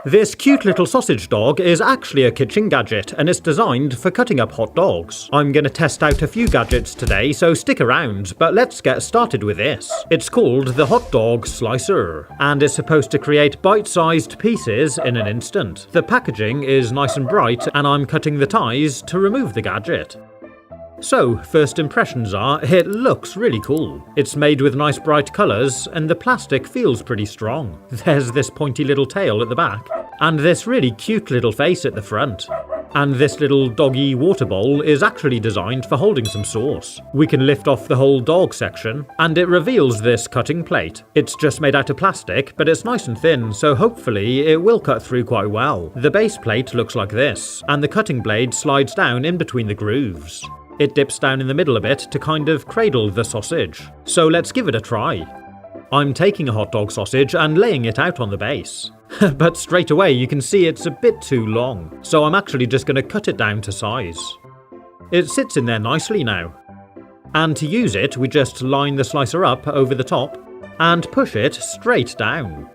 This cute little sausage dog is actually a kitchen gadget and it's designed for cutting up hot dogs. I'm going to test out a few gadgets today, so stick around, but let's get started with this. It's called the hot dog slicer and is supposed to create bite-sized pieces in an instant. The packaging is nice and bright and I'm cutting the ties to remove the gadget. So, first impressions are, it looks really cool. It's made with nice bright colours and the plastic feels pretty strong. There's this pointy little tail at the back and this really cute little face at the front. And this little doggy water bowl is actually designed for holding some sauce. We can lift off the whole dog section and it reveals this cutting plate. It's just made out of plastic, but it's nice and thin, so hopefully it will cut through quite well. The base plate looks like this and the cutting blade slides down in between the grooves. It dips down in the middle a bit to kind of cradle the sausage. So let's give it a try. I'm taking a hot dog sausage and laying it out on the base. But straight away you can see it's a bit too long, so I'm actually just going to cut it down to size. It sits in there nicely now. And to use it, we just line the slicer up over the top and push it straight down.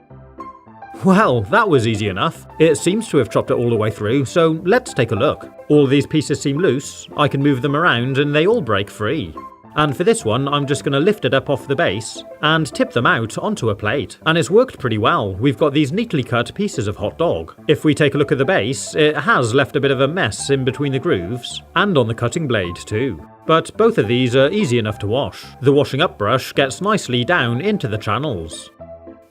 Well, that was easy enough. It seems to have chopped it all the way through, so let's take a look. All these pieces seem loose, I can move them around and they all break free. And for this one, I'm just going to lift it up off the base and tip them out onto a plate. And it's worked pretty well. We've got these neatly cut pieces of hot dog. If we take a look at the base, it has left a bit of a mess in between the grooves and on the cutting blade too. But both of these are easy enough to wash. The washing up brush gets nicely down into the channels.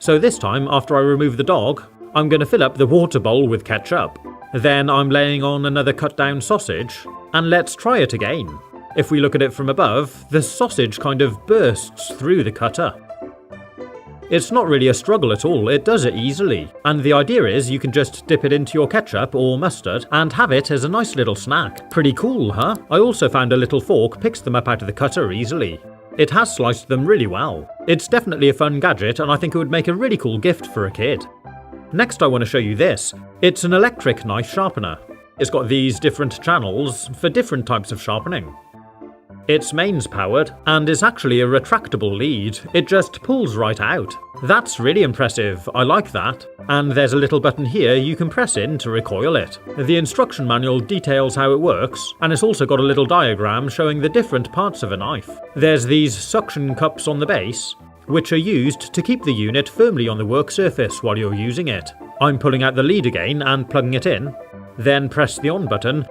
So this time, after I remove the dog, I'm going to fill up the water bowl with ketchup. Then I'm laying on another cut down sausage, and let's try it again. If we look at it from above, the sausage kind of bursts through the cutter. It's not really a struggle at all, it does it easily. And the idea is you can just dip it into your ketchup or mustard and have it as a nice little snack. Pretty cool, huh? I also found a little fork picks them up out of the cutter easily. It has sliced them really well. It's definitely a fun gadget and I think it would make a really cool gift for a kid. Next I want to show you this. It's an electric knife sharpener. It's got these different channels for different types of sharpening. It's mains powered and is actually a retractable lead. It just pulls right out. That's really impressive, I like that. And there's a little button here you can press in to recoil it. The instruction manual details how it works, and it's also got a little diagram showing the different parts of a knife. There's these suction cups on the base, which are used to keep the unit firmly on the work surface while you're using it. I'm pulling out the lead again and plugging it in, then press the on button,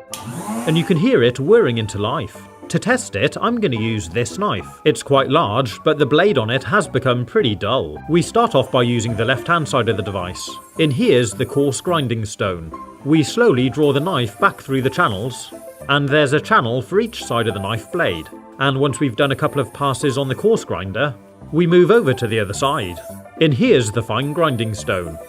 and you can hear it whirring into life. To test it, I'm going to use this knife. It's quite large, but the blade on it has become pretty dull. We start off by using the left-hand side of the device. In here's the coarse grinding stone. We slowly draw the knife back through the channels, and there's a channel for each side of the knife blade. And once we've done a couple of passes on the coarse grinder, we move over to the other side. In here's the fine grinding stone.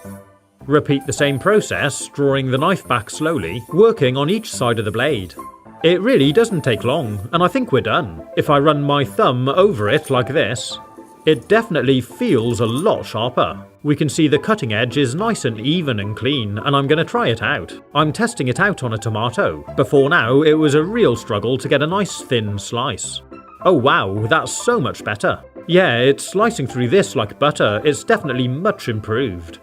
Repeat the same process, drawing the knife back slowly, working on each side of the blade. It really doesn't take long, and I think we're done. If I run my thumb over it like this, it definitely feels a lot sharper. We can see the cutting edge is nice and even and clean, and I'm going to try it out. I'm testing it out on a tomato. Before now, it was a real struggle to get a nice thin slice. Oh wow, that's so much better. Yeah, it's slicing through this like butter. It's definitely much improved.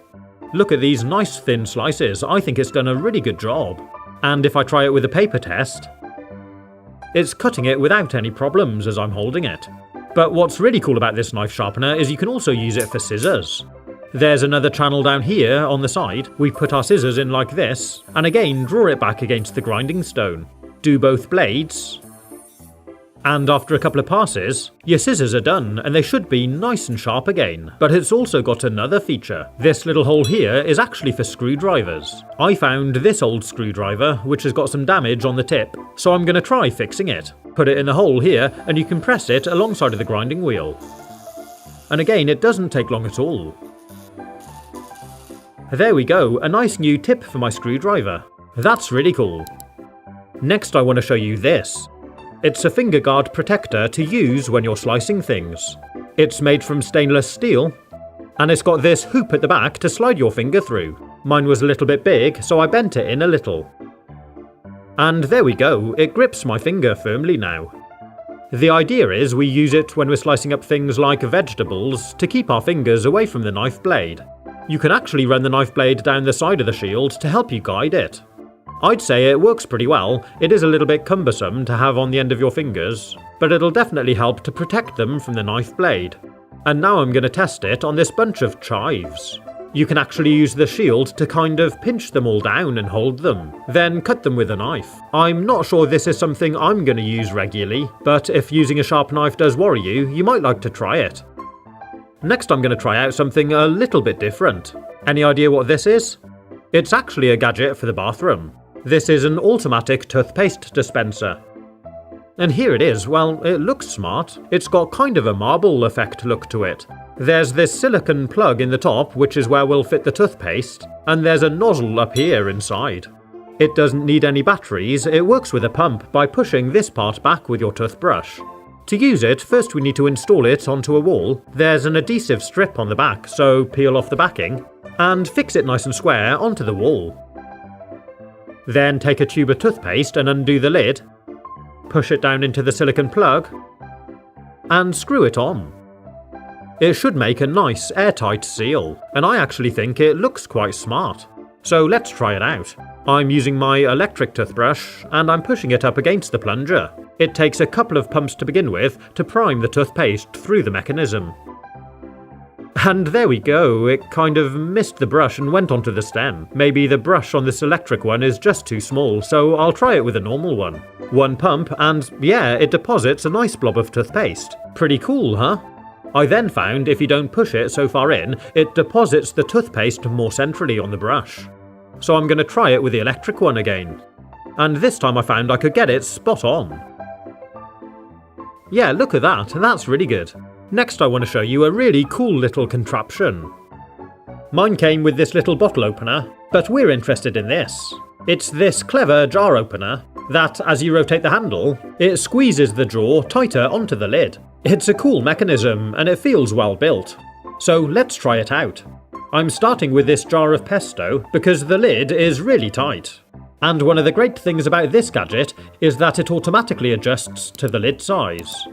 Look at these nice thin slices. I think it's done a really good job. And if I try it with a paper test, it's cutting it without any problems as I'm holding it. But what's really cool about this knife sharpener is you can also use it for scissors. There's another channel down here on the side. We put our scissors in like this, and again draw it back against the grinding stone. Do both blades, and after a couple of passes, your scissors are done and they should be nice and sharp again. But it's also got another feature. This little hole here is actually for screwdrivers. I found this old screwdriver which has got some damage on the tip, so I'm going to try fixing it. Put it in the hole here and you can press it alongside of the grinding wheel. And again, it doesn't take long at all. There we go, a nice new tip for my screwdriver. That's really cool. Next I want to show you this. It's a finger guard protector to use when you're slicing things. It's made from stainless steel, and it's got this hoop at the back to slide your finger through. Mine was a little bit big, so I bent it in a little. And there we go, it grips my finger firmly now. The idea is we use it when we're slicing up things like vegetables to keep our fingers away from the knife blade. You can actually run the knife blade down the side of the shield to help you guide it. I'd say it works pretty well. It is a little bit cumbersome to have on the end of your fingers, but it'll definitely help to protect them from the knife blade. And now I'm going to test it on this bunch of chives. You can actually use the shield to kind of pinch them all down and hold them, then cut them with a knife. I'm not sure this is something I'm going to use regularly, but if using a sharp knife does worry you, you might like to try it. Next I'm going to try out something a little bit different. Any idea what this is? It's actually a gadget for the bathroom. This is an automatic toothpaste dispenser. And here it is. Well, it looks smart. It's got kind of a marble effect look to it. There's this silicone plug in the top, which is where we'll fit the toothpaste, and there's a nozzle up here inside. It doesn't need any batteries, it works with a pump by pushing this part back with your toothbrush. To use it, first we need to install it onto a wall. There's an adhesive strip on the back, so peel off the backing, and fix it nice and square onto the wall. Then take a tube of toothpaste and undo the lid, push it down into the silicone plug, and screw it on. It should make a nice airtight seal, and I actually think it looks quite smart. So let's try it out. I'm using my electric toothbrush, and I'm pushing it up against the plunger. It takes a couple of pumps to begin with to prime the toothpaste through the mechanism. And there we go, it kind of missed the brush and went onto the stem. Maybe the brush on this electric one is just too small, so I'll try it with a normal one. One pump, and yeah, it deposits a nice blob of toothpaste. Pretty cool, huh? I then found if you don't push it so far in, it deposits the toothpaste more centrally on the brush. So I'm going to try it with the electric one again. And this time I found I could get it spot on. Yeah, look at that, that's really good. Next I want to show you a really cool little contraption. Mine came with this little bottle opener, but we're interested in this. It's this clever jar opener that, as you rotate the handle, it squeezes the jaw tighter onto the lid. It's a cool mechanism and it feels well built. So let's try it out. I'm starting with this jar of pesto because the lid is really tight. And one of the great things about this gadget is that it automatically adjusts to the lid size.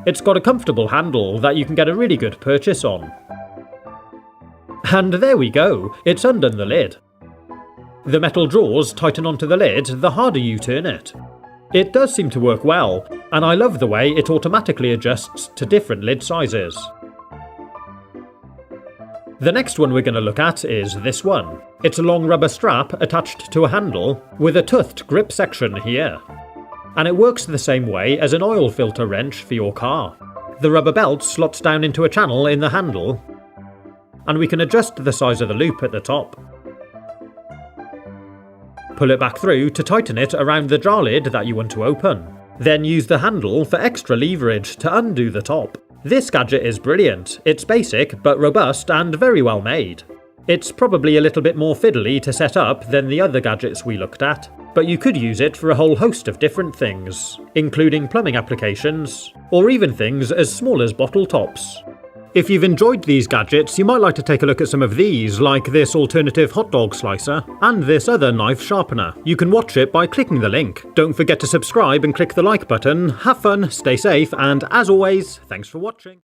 It's got a comfortable handle that you can get a really good purchase on. And there we go, it's undone the lid. The metal jaws tighten onto the lid the harder you turn it. It does seem to work well, and I love the way it automatically adjusts to different lid sizes. The next one we're going to look at is this one. It's a long rubber strap attached to a handle with a toothed grip section here. And it works the same way as an oil filter wrench for your car. The rubber belt slots down into a channel in the handle, and we can adjust the size of the loop at the top. Pull it back through to tighten it around the jar lid that you want to open. Then use the handle for extra leverage to undo the top. This gadget is brilliant. It's basic but robust and very well made. It's probably a little bit more fiddly to set up than the other gadgets we looked at, but you could use it for a whole host of different things, including plumbing applications, or even things as small as bottle tops. If you've enjoyed these gadgets, you might like to take a look at some of these, like this alternative hot dog slicer, and this other knife sharpener. You can watch it by clicking the link. Don't forget to subscribe and click the like button. Have fun, stay safe, and as always, thanks for watching.